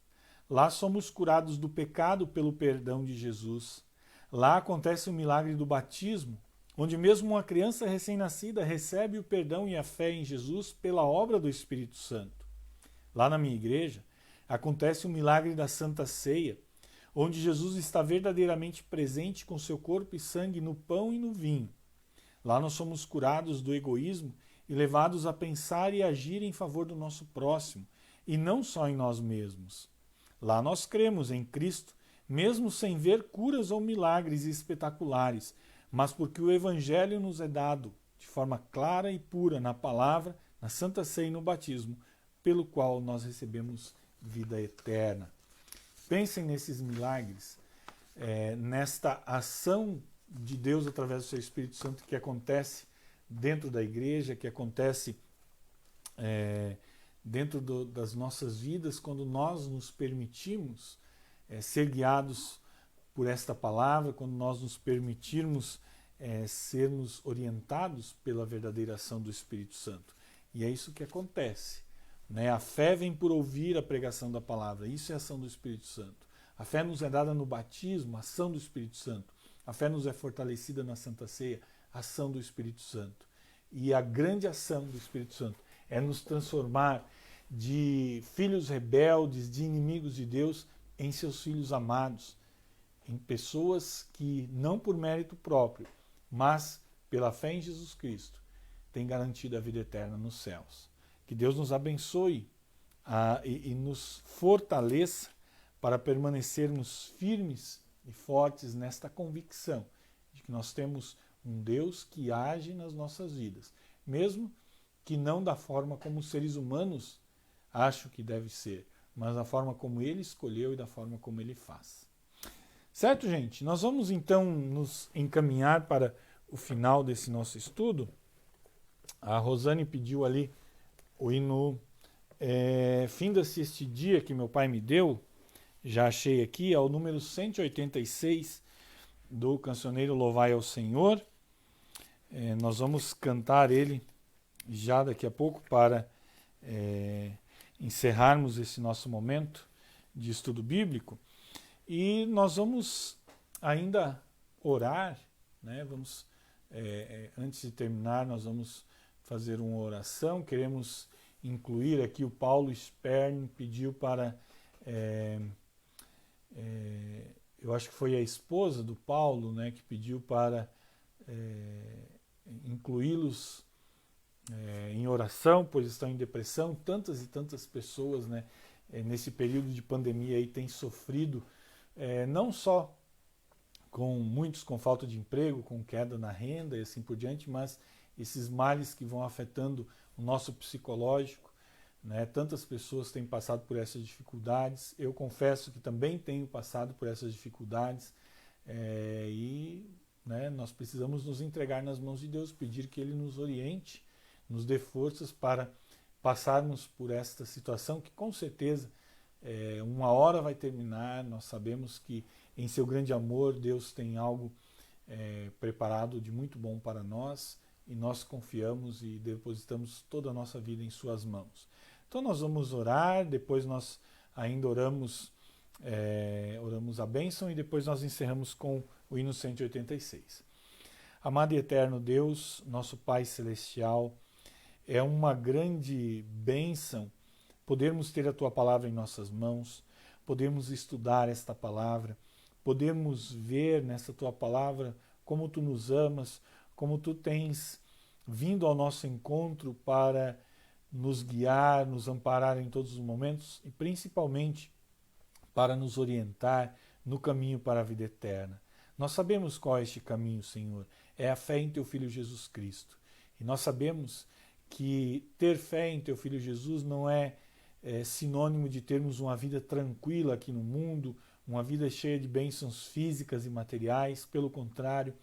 Speaker 2: Lá somos curados do pecado pelo perdão de Jesus. Lá acontece o milagre do batismo, onde mesmo uma criança recém-nascida recebe o perdão e a fé em Jesus pela obra do Espírito Santo. Lá na minha igreja acontece o milagre da Santa Ceia, onde Jesus está verdadeiramente presente com seu corpo e sangue no pão e no vinho. Lá nós somos curados do egoísmo e levados a pensar e agir em favor do nosso próximo, e não só em nós mesmos. Lá nós cremos em Cristo, mesmo sem ver curas ou milagres espetaculares, mas porque o Evangelho nos é dado de forma clara e pura na palavra, na Santa Ceia e no batismo, pelo qual nós recebemos vida eterna. Pensem nesses milagres, nesta ação de Deus através do seu Espírito Santo que acontece dentro da igreja, que acontece dentro das nossas vidas, quando nós nos permitimos ser guiados por esta palavra, quando nós nos permitirmos sermos orientados pela verdadeira ação do Espírito Santo. E é isso que acontece. A fé vem por ouvir a pregação da palavra. Isso é a ação do Espírito Santo. A fé nos é dada no batismo, a ação do Espírito Santo. A fé nos é fortalecida na Santa Ceia, a ação do Espírito Santo. E a grande ação do Espírito Santo é nos transformar de filhos rebeldes, de inimigos de Deus, em seus filhos amados, em pessoas que, não por mérito próprio, mas pela fé em Jesus Cristo, têm garantido a vida eterna nos céus. Que Deus nos abençoe e nos fortaleça para permanecermos firmes e fortes nesta convicção de que nós temos um Deus que age nas nossas vidas, mesmo que não da forma como os seres humanos acham que deve ser, mas da forma como Ele escolheu e da forma como Ele faz. Certo, gente? Nós vamos então nos encaminhar para o final desse nosso estudo. A Rosane pediu ali o hino Finda-se este dia que meu pai me deu, já achei aqui, é o número 186 do cancioneiro Louvai ao Senhor. Nós vamos cantar ele já daqui a pouco para encerrarmos esse nosso momento de estudo bíblico. E nós vamos ainda orar, né? Antes de terminar, nós vamos fazer uma oração. Queremos incluir aqui o Paulo Spern, pediu para, eu acho que foi a esposa do Paulo, né, que pediu para incluí-los em oração, pois estão em depressão. Tantas e tantas pessoas, né, nesse período de pandemia aí têm sofrido, não só muitos com falta de emprego, com queda na renda e assim por diante, mas esses males que vão afetando o nosso psicológico, né? Tantas pessoas têm passado por essas dificuldades. Eu confesso que também tenho passado por essas dificuldades, né, nós precisamos nos entregar nas mãos de Deus, pedir que Ele nos oriente, nos dê forças para passarmos por esta situação que com certeza Uma hora vai terminar, nós sabemos que em seu grande amor Deus tem algo preparado de muito bom para nós, e nós confiamos e depositamos toda a nossa vida em suas mãos. Então nós vamos orar, depois nós ainda oramos a bênção, e depois nós encerramos com o hino 186. Amado e eterno Deus, nosso Pai Celestial, é uma grande bênção podermos ter a Tua palavra em nossas mãos, podermos estudar esta palavra, podermos ver nessa Tua palavra como Tu nos amas, como Tu tens vindo ao nosso encontro para nos guiar, nos amparar em todos os momentos e principalmente para nos orientar no caminho para a vida eterna. Nós sabemos qual é este caminho, Senhor. É a fé em Teu Filho Jesus Cristo. E nós sabemos que ter fé em Teu Filho Jesus não é sinônimo de termos uma vida tranquila aqui no mundo, uma vida cheia de bênçãos físicas e materiais. Pelo contrário,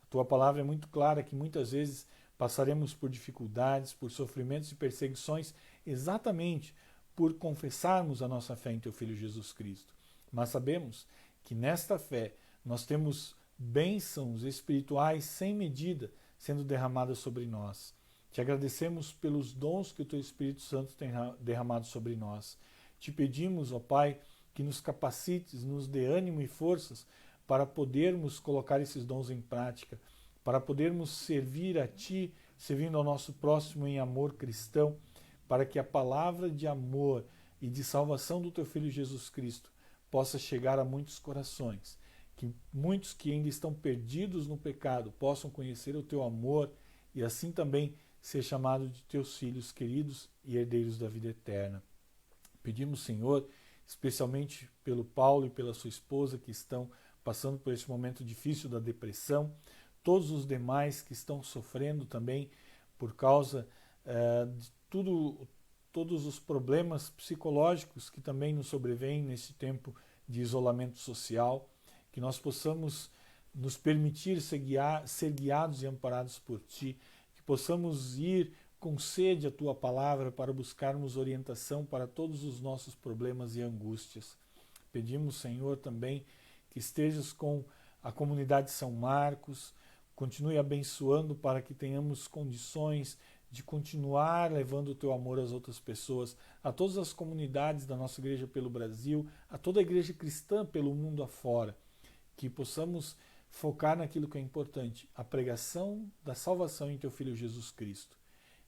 Speaker 2: a Tua palavra é muito clara que muitas vezes passaremos por dificuldades, por sofrimentos e perseguições, exatamente por confessarmos a nossa fé em Teu Filho Jesus Cristo. Mas sabemos que nesta fé nós temos bênçãos espirituais sem medida sendo derramadas sobre nós. Te agradecemos pelos dons que o Teu Espírito Santo tem derramado sobre nós. Te pedimos, ó Pai, que nos capacites, nos dê ânimo e forças para podermos colocar esses dons em prática, para podermos servir a Ti, servindo ao nosso próximo em amor cristão, para que a palavra de amor e de salvação do Teu Filho Jesus Cristo possa chegar a muitos corações, que muitos que ainda estão perdidos no pecado possam conhecer o Teu amor e assim também ser chamados de Teus filhos queridos e herdeiros da vida eterna. Pedimos, Senhor, especialmente pelo Paulo e pela sua esposa que estão passando por esse momento difícil da depressão, todos os demais que estão sofrendo também por causa de todos os problemas psicológicos que também nos sobrevêm nesse tempo de isolamento social, que nós possamos nos permitir ser guiados e amparados por Ti, que possamos ir com sede à Tua palavra para buscarmos orientação para todos os nossos problemas e angústias. Pedimos, Senhor, também que estejas com a comunidade São Marcos, continue abençoando para que tenhamos condições de continuar levando o Teu amor às outras pessoas, a todas as comunidades da nossa igreja pelo Brasil, a toda a igreja cristã pelo mundo afora, que possamos focar naquilo que é importante, a pregação da salvação em Teu Filho Jesus Cristo,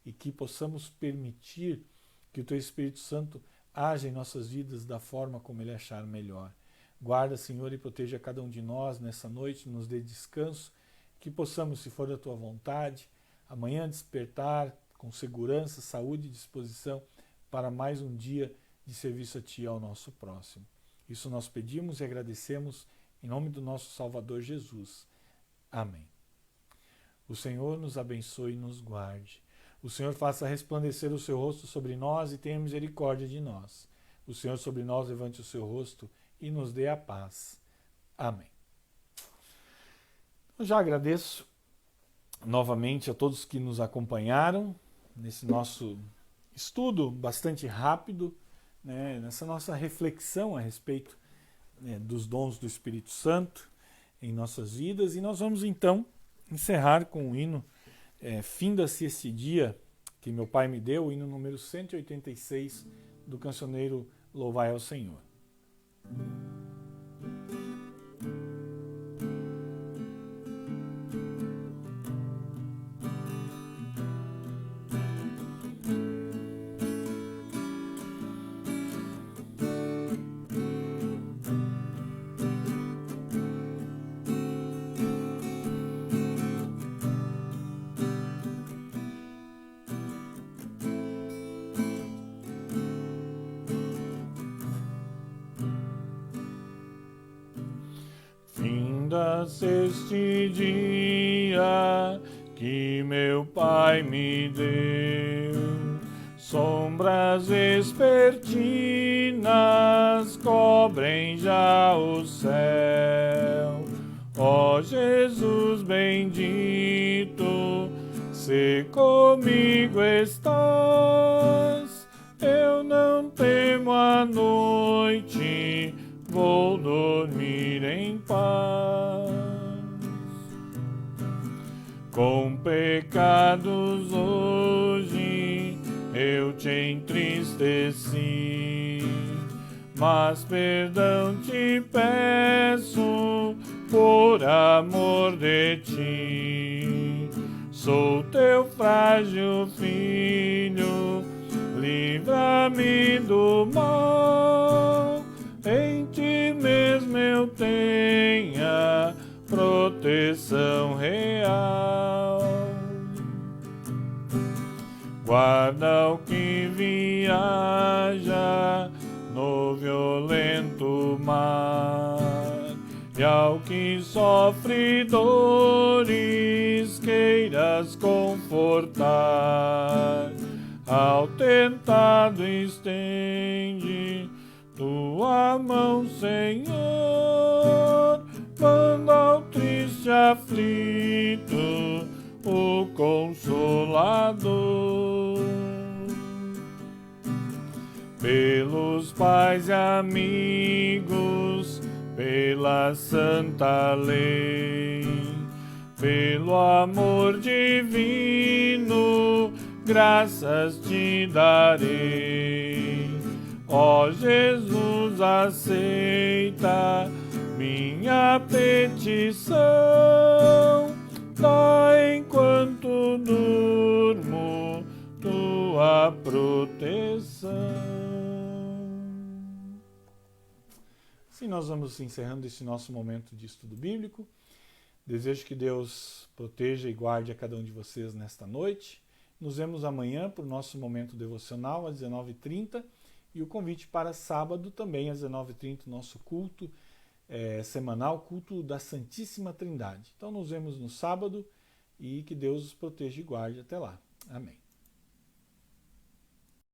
Speaker 2: e que possamos permitir que o Teu Espírito Santo haja em nossas vidas da forma como Ele achar melhor. Guarda, Senhor, e proteja cada um de nós nessa noite, nos dê descanso, que possamos, se for da Tua vontade, amanhã despertar com segurança, saúde e disposição para mais um dia de serviço a Ti e ao nosso próximo. Isso nós pedimos e agradecemos em nome do nosso Salvador Jesus. Amém. O Senhor nos abençoe e nos guarde. O Senhor faça resplandecer o seu rosto sobre nós e tenha misericórdia de nós. O Senhor sobre nós levante o seu rosto e nos dê a paz. Amém. Eu já agradeço novamente a todos que nos acompanharam nesse nosso estudo bastante rápido, nessa nossa reflexão a respeito dos dons do Espírito Santo em nossas vidas. E nós vamos então encerrar com o hino Finda-se Este Dia, que meu pai me deu, o hino número 186 do cancioneiro Louvai ao Senhor. Finda-se este dia que meu pai me deu, sombras vespertinas cobrem já o céu. Ó Jesus bendito, se comigo estás, eu não temo a noite, noite vou dormir em paz. Com pecados hoje eu te entristeci, mas perdão te peço por amor de ti. Sou teu frágil filho, livra-me do mal. Em ti mesmo eu tenha proteção real. Guarda o que viaja no violento mar, e ao que sofre dores queiras confortar. Ao tentado estende tua mão, Senhor, manda ao triste aflito o Consolador. Pelos pais e amigos, pela santa lei, pelo amor divino, graças te darei. Ó Jesus, aceita minha petição, dá enquanto durmo tua proteção. Assim nós vamos encerrando esse nosso momento de estudo bíblico. Desejo que Deus proteja e guarde a cada um de vocês nesta noite. Nos vemos amanhã para o nosso momento devocional às 19h30 e o convite para sábado também às 19h30, nosso culto semanal, culto da Santíssima Trindade. Então nos vemos no sábado e que Deus os proteja e guarde até lá. Amém.